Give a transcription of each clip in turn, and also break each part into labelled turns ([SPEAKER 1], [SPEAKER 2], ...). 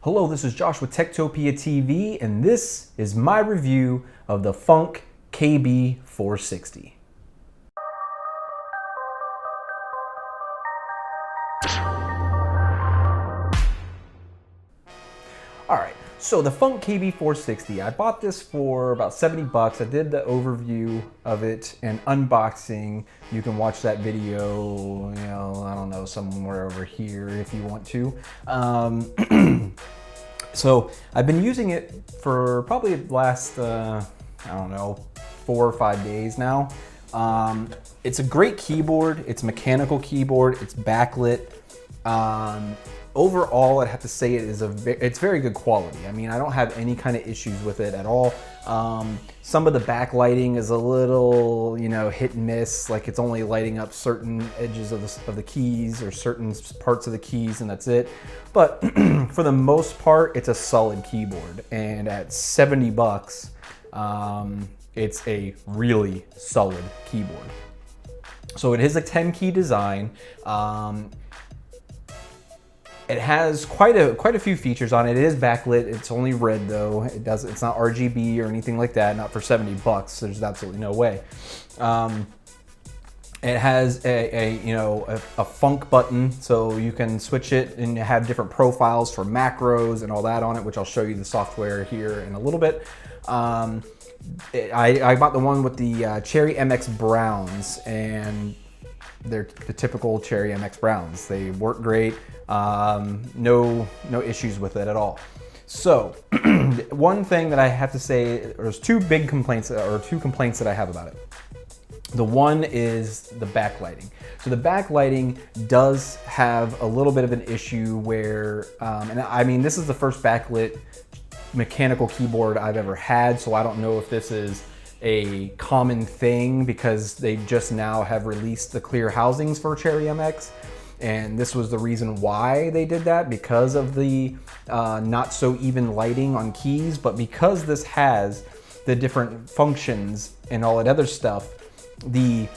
[SPEAKER 1] Hello, this is Josh with TektopiaTV, and this is my review of the FUNC KB-460. Alright, so the FUNC KB-460, I bought this for about 70 bucks. I did the overview of it and unboxing. You can watch that video, I don't know, somewhere over here if you want to. So I've been using it for probably the last, I don't know, 4 or 5 days now. It's a great keyboard. It's a mechanical keyboard. It's backlit. Overall, I'd have to say it's very good quality. I mean, I don't have any kind of issues with it at all. Some of the backlighting is a little, hit and miss. Like it's only lighting up certain edges of the keys or certain parts of the keys, and that's it. But for the most part, it's a solid keyboard. And at 70 bucks, it's a really solid keyboard. So it is a 10-key design. It has quite a few features on it. It is backlit. It's only red though. It's not RGB or anything like that. Not for 70 bucks. There's absolutely no way. It has a FUNC button, so you can switch it and have different profiles for macros and all that on it, which I'll show you the software here in a little bit. I bought the one with the Cherry MX Browns, and they're the typical Cherry MX Browns. They work great. No issues with it at all. So one thing that I have to say, there's two complaints that I have about it. The one is the backlighting. So the backlighting does have a little bit of an issue where, and I mean, this is the first backlit mechanical keyboard I've ever had, so I don't know if this is a common thing because they just now have released the clear housings for Cherry MX. And this was the reason why they did that, because of the not so even lighting on keys. But because this has the different functions and all that other stuff, the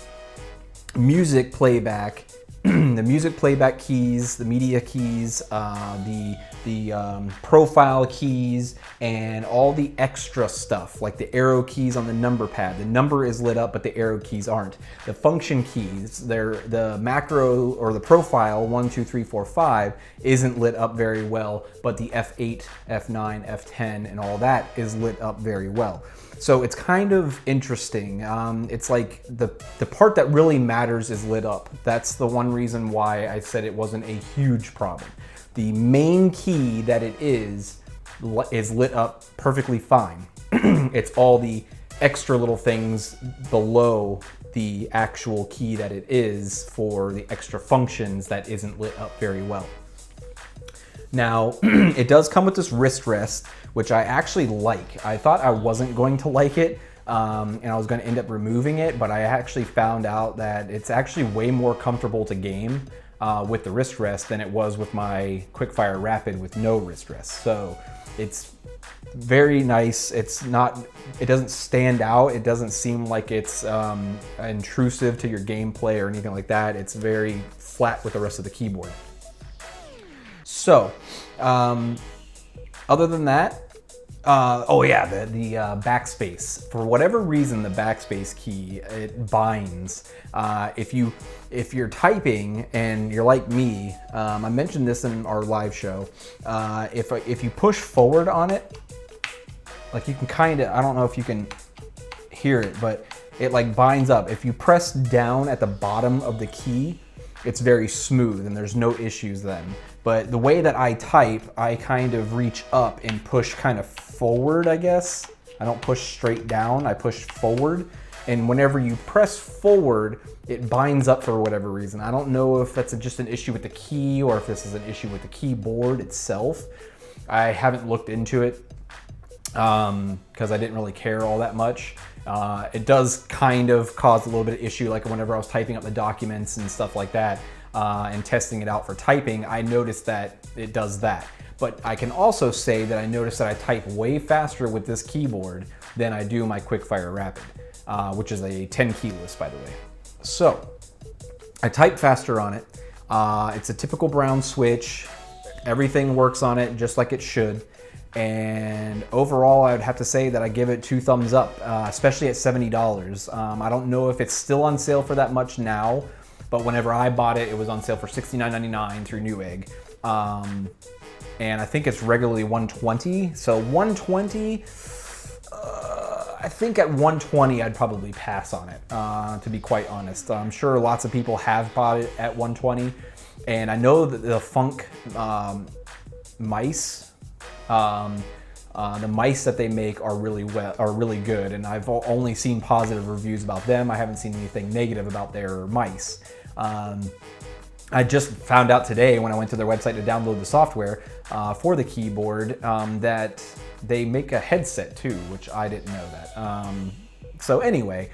[SPEAKER 1] music playback, the music playback keys, the media keys, the profile keys, and all the extra stuff like the arrow keys on the number pad. The number is lit up, but the arrow keys aren't. The function keys, the macro or the profile 1, 2, 3, 4, 5 isn't lit up very well, but the F8, F9, F10, and all that is lit up very well. So it's kind of interesting. It's like the part that really matters is lit up. That's the one reason why I said it wasn't a huge problem. The main key that it is lit up perfectly fine. It's all the extra little things below the actual key that it is for the extra functions that isn't lit up very well. Now, it does come with this wrist rest, which I actually like. I thought I wasn't going to like it, and I was going to end up removing it, but I actually found out that it's actually way more comfortable to game with the wrist rest than it was with my Quickfire Rapid with no wrist rest. So it's very nice. It doesn't stand out. It doesn't seem like it's intrusive to your gameplay or anything like that. It's very flat with the rest of the keyboard. So, other than that, oh yeah, the backspace. For whatever reason, the backspace key, it binds. If you're typing and you're like me, I mentioned this in our live show. If you push forward on it, like you can I don't know if you can hear it, but it like binds up. If you press down at the bottom of the key, it's very smooth and there's no issues then. But the way that I type, I kind of reach up and push kind of forward, I guess. I don't push straight down, I push forward. And whenever you press forward, it binds up for whatever reason. I don't know if that's just an issue with the key or if this is an issue with the keyboard itself. I haven't looked into it because I didn't really care all that much. It does kind of cause a little bit of issue, like whenever I was typing up the documents and stuff like that, and testing it out for typing, I noticed that it does that. But I can also say that I noticed that I type way faster with this keyboard than I do my Quickfire Rapid, which is a 10 keyless, by the way. So I type faster on it. It's a typical brown switch. Everything works on it just like it should. And overall, I would have to say that I give it 2 thumbs up, especially at $70. I don't know if it's still on sale for that much now, but whenever I bought it, it was on sale for $69.99 through Newegg. And I think it's regularly $120. So $120, I think at $120, I'd probably pass on it, to be quite honest. I'm sure lots of people have bought it at $120. And I know that the FUNC mice, the mice that they make are really good, and I've only seen positive reviews about them. I haven't seen anything negative about their mice. I just found out today when I went to their website to download the software for the keyboard that they make a headset too, which I didn't know that. So anyway,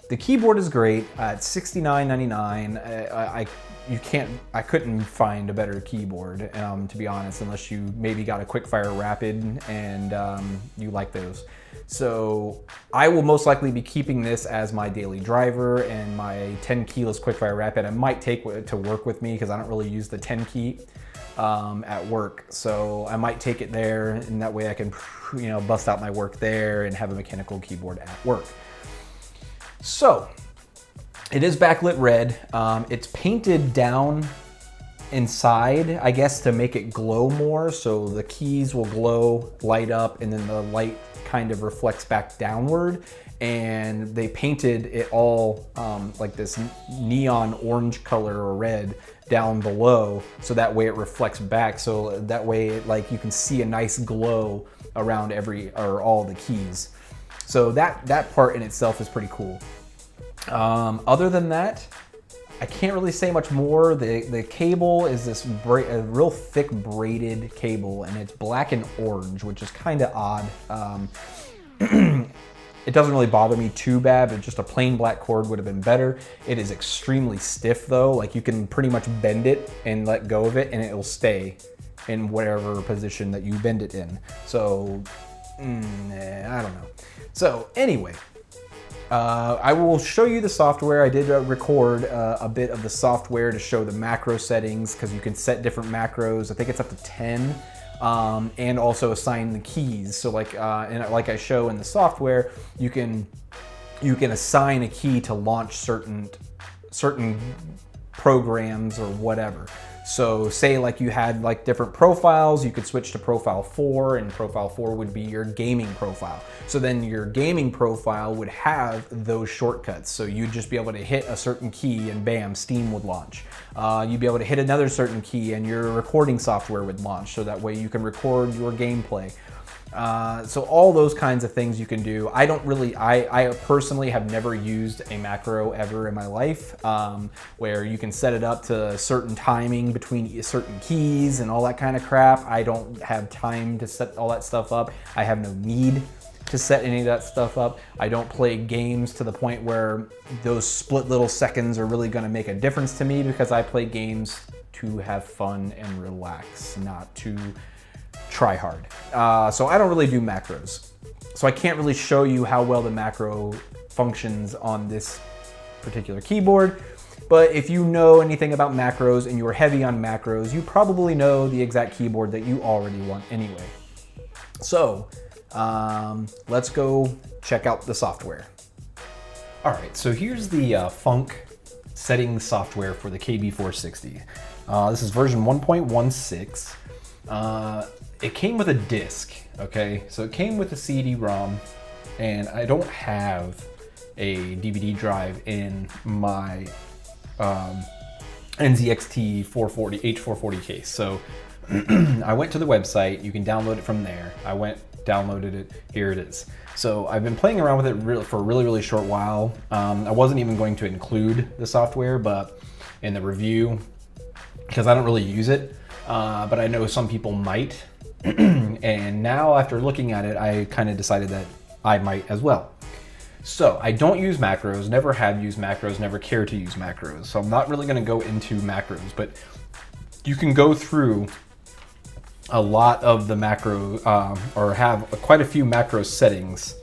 [SPEAKER 1] the keyboard is great at $69.99. I couldn't find a better keyboard, to be honest, unless you maybe got a Quickfire Rapid and you like those. So I will most likely be keeping this as my daily driver, and my 10 keyless Quickfire Rapid I might take to work with me because I don't really use the 10 key at work. So I might take it there, and that way I can, bust out my work there and have a mechanical keyboard at work. So it is backlit red. It's painted down inside, I guess, to make it glow more. So the keys will glow, light up, and then the light kind of reflects back downward. And they painted it all like this neon orange color or red down below, so that way it reflects back. So that way, like, you can see a nice glow around all the keys. So that part in itself is pretty cool. Other than that, I can't really say much more. The cable is this a real thick braided cable, and it's black and orange, which is kind of odd. It doesn't really bother me too bad, but just a plain black cord would have been better. It is extremely stiff though. Like, you can pretty much bend it and let go of it and it will stay in whatever position that you bend it in. So, I don't know. So anyway, I will show you the software. I did record a bit of the software to show the macro settings, because you can set different macros. I think it's up to 10, and also assign the keys. So like I show in the software, you can assign a key to launch certain programs or whatever. So say like you had like different profiles, you could switch to profile 4, and profile 4 would be your gaming profile. So then your gaming profile would have those shortcuts. So you'd just be able to hit a certain key and bam, Steam would launch. You'd be able to hit another certain key and your recording software would launch. So that way you can record your gameplay. So all those kinds of things you can do. I personally have never used a macro ever in my life, where you can set it up to a certain timing between certain keys and all that kind of crap. I don't have time to set all that stuff up. I have no need to set any of that stuff up. I don't play games to the point where those split little seconds are really gonna make a difference to me, because I play games to have fun and relax, not to try hard. So I don't really do macros. So I can't really show you how well the macro functions on this particular keyboard. But if you know anything about macros and you're heavy on macros, you probably know the exact keyboard that you already want anyway. So let's go check out the software. All right, so here's the FUNC settings software for the KB-460. This is version 1.16. It came with a disc, okay? So it came with a CD-ROM, and I don't have a DVD drive in my NZXT 440 H440 case. So I went to the website. You can download it from there. I went, downloaded it. Here it is. So I've been playing around with it for a really, really short while. I wasn't even going to include the software, but in the review, because I don't really use it, but I know some people might. And now after looking at it, I kind of decided that I might as well. So I don't use macros, never have used macros, never care to use macros. So I'm not really going to go into macros, but you can go through a lot of the macro, or have quite a few macro settings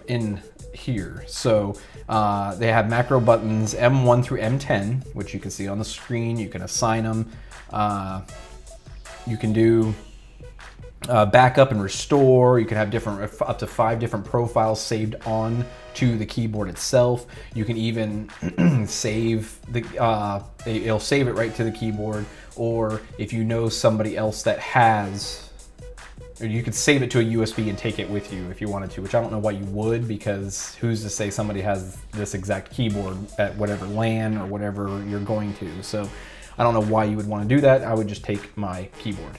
[SPEAKER 1] in here. So they have macro buttons M1 through M10, which you can see on the screen. You can assign them. You can do backup and restore. You can have different, up to 5 different profiles saved on to the keyboard itself. You can even save the, it'll save it right to the keyboard, or if you know somebody else that has, or you could save it to a USB and take it with you if you wanted to, which I don't know why you would, because who's to say somebody has this exact keyboard at whatever LAN or whatever you're going to. So I don't know why you would want to do that. I would just take my keyboard.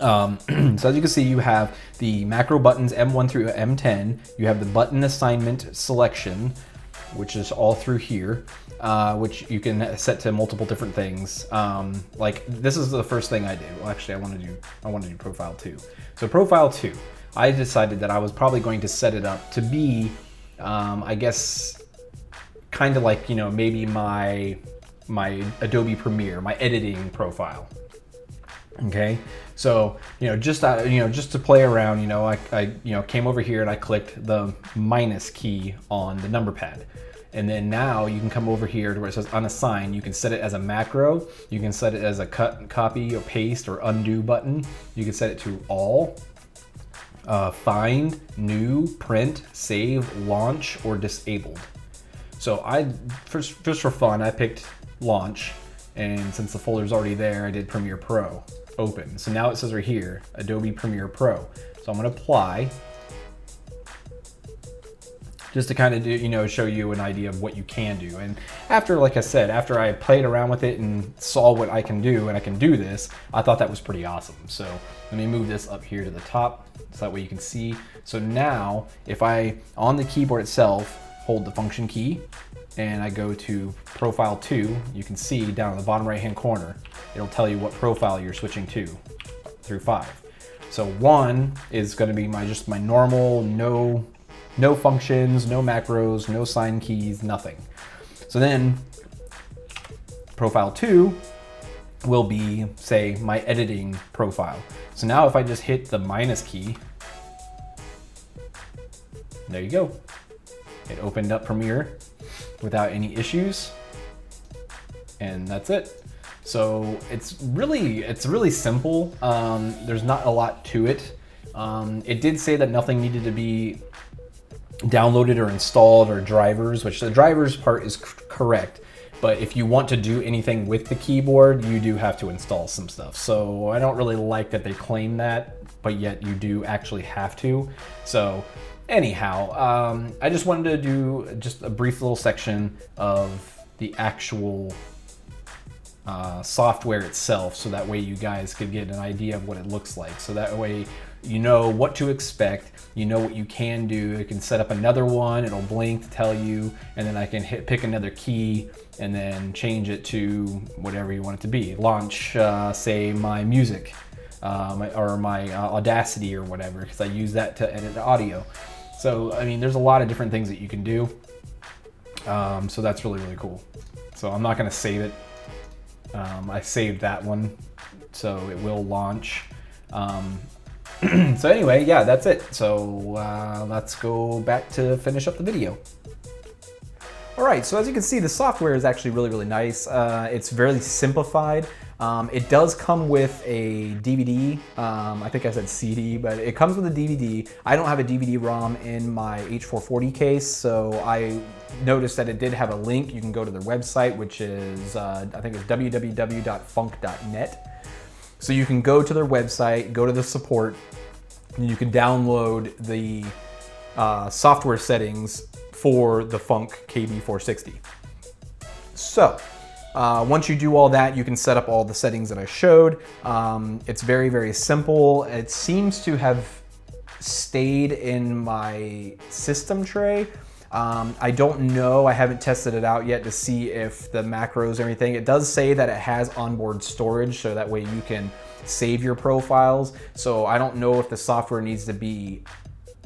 [SPEAKER 1] So as you can see, you have the macro buttons M1 through M10. You have the button assignment selection, which is all through here, which you can set to multiple different things. Like this is the first thing I did. Well, actually, I want to do profile 2. So profile 2, I decided that I was probably going to set it up to be, I guess, kind of like, you know, maybe my Adobe Premiere, my editing profile. Okay, so just to play around, I came over here and I clicked the minus key on the number pad, and then now you can come over here to where it says unassigned. You can set it as a macro. You can set it as a cut, copy, or paste, or undo button. You can set it to all, find, new, print, save, launch, or disabled. So just for fun, I picked launch, and since the folder's already there, I did Premiere Pro. Open. So now it says right here, Adobe Premiere Pro. So I'm going to apply, just to kind of do, show you an idea of what you can do. And after, like I said, after I played around with it and saw what I can do, and I can do this, I thought that was pretty awesome. So let me move this up here to the top, so that way you can see. So now, if I, on the keyboard itself, hold the function key, and I go to profile 2, you can see down in the bottom right hand corner, it'll tell you what profile you're switching to through 5. So 1 is going to be just my normal, no functions, no macros, no sign keys, nothing. So then profile 2 will be, say, my editing profile. So now if I just hit the minus key, there you go. It opened up Premiere without any issues, and that's it. So it's really simple. There's not a lot to it. It did say that nothing needed to be downloaded or installed, or drivers, which the drivers part is correct. But if you want to do anything with the keyboard, you do have to install some stuff. So I don't really like that they claim that, but yet you do actually have to. So anyhow, I just wanted to do just a brief little section of the actual software itself, so that way you guys could get an idea of what it looks like. So that way you know what to expect, you know what you can do. You can set up another one, it'll blink to tell you, and then I can pick another key and then change it to whatever you want it to be. Launch, say, my music, or my Audacity or whatever, because I use that to edit the audio. So, I mean, there's a lot of different things that you can do. So that's really, really cool. So I'm not gonna save it. I saved that one, so it will launch. So anyway, yeah, that's it. So let's go back to finish up the video. All right, so as you can see, the software is actually really, really nice. It's very simplified. It does come with a DVD. I think I said CD, but it comes with a DVD. I don't have a DVD-ROM in my H440 case, so I noticed that it did have a link. You can go to their website, which is, I think it's www.func.net. So you can go to their website, go to the support, and you can download the software settings for the FUNC KB-460. So, once you do all that, you can set up all the settings that I showed. It's very, very simple. It seems to have stayed in my system tray. I don't know, I haven't tested it out yet to see if the macros or anything. It does say that it has onboard storage, so that way you can save your profiles. So I don't know if the software needs to be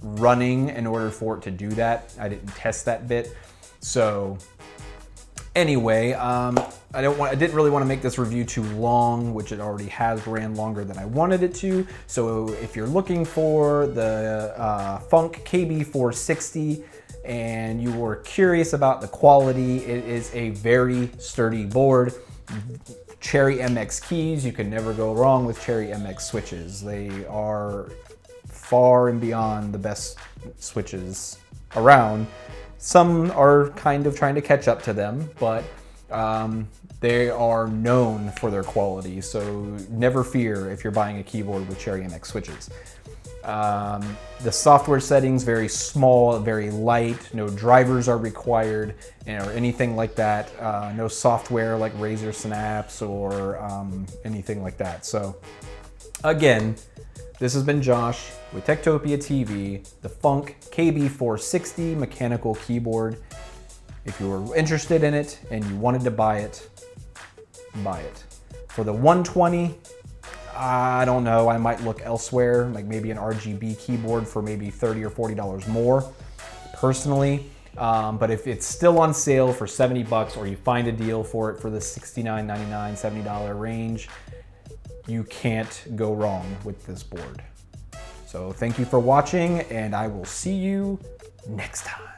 [SPEAKER 1] running in order for it to do that. I didn't test that bit. So anyway, I didn't really want to make this review too long, which it already has ran longer than I wanted it to. So if you're looking for the FUNC KB-460 and you were curious about the quality, it is a very sturdy board. Cherry MX keys. You can never go wrong with Cherry MX switches. They are far and beyond the best switches around. Some are kind of trying to catch up to them, but they are known for their quality. So never fear if you're buying a keyboard with Cherry MX switches. The software settings, very small, very light, no drivers are required or anything like that. No software like Razer Synapse or anything like that. So again, this has been Josh with Tektopia TV, the FUNC KB-460 mechanical keyboard. If you were interested in it and you wanted to buy it, buy it. For the 120, I don't know, I might look elsewhere, like maybe an RGB keyboard for maybe $30 or $40 more, personally. But if it's still on sale for 70 bucks or you find a deal for it for the $69, $99, $70 range, you can't go wrong with this board. So thank you for watching, and I will see you next time.